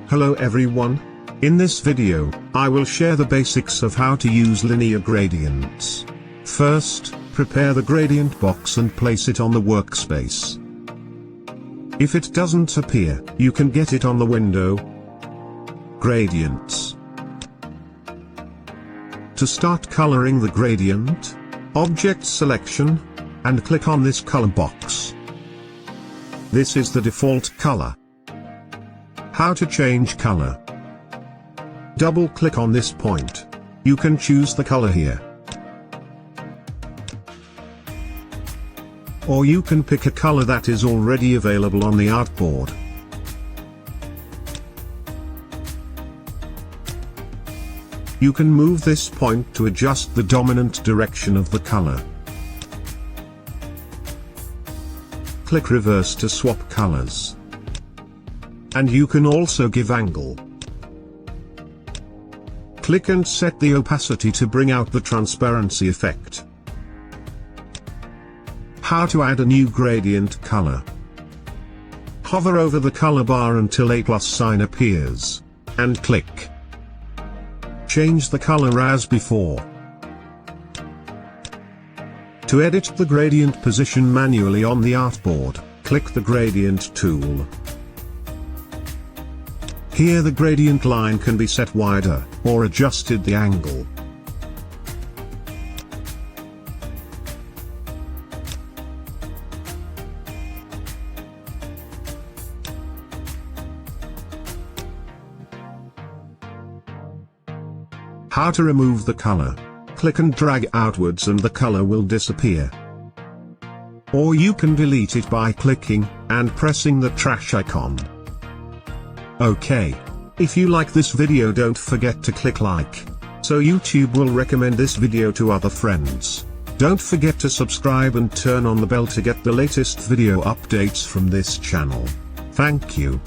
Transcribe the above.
Hello everyone. In this video, I will share the basics of how to use linear gradients. First, prepare the gradient box and place it on the workspace. If it doesn't appear, you can get it on the window. Gradients. To start coloring the gradient, Object Selection, and click on this color box. This is the default color. How to change color? Double-click on this point. You can choose the color here. Or you can pick a color that is already available on the artboard. You can move this point to adjust the dominant direction of the color. Click reverse to swap colors. And you can also give angle. Click and set the opacity to bring out the transparency effect. How to add a new gradient color? Hover over the color bar until a plus sign appears, and click. Change the color as before. To edit the gradient position manually on the artboard, click the gradient tool. Here the gradient line can be set wider, or adjusted the angle. How to remove the color? Click and drag outwards and the color will disappear. Or you can delete it by clicking and pressing the trash icon. Okay. If you like this video, don't forget to click like, so YouTube will recommend this video to other friends. Don't forget to subscribe and turn on the bell to get the latest video updates from this channel. Thank you.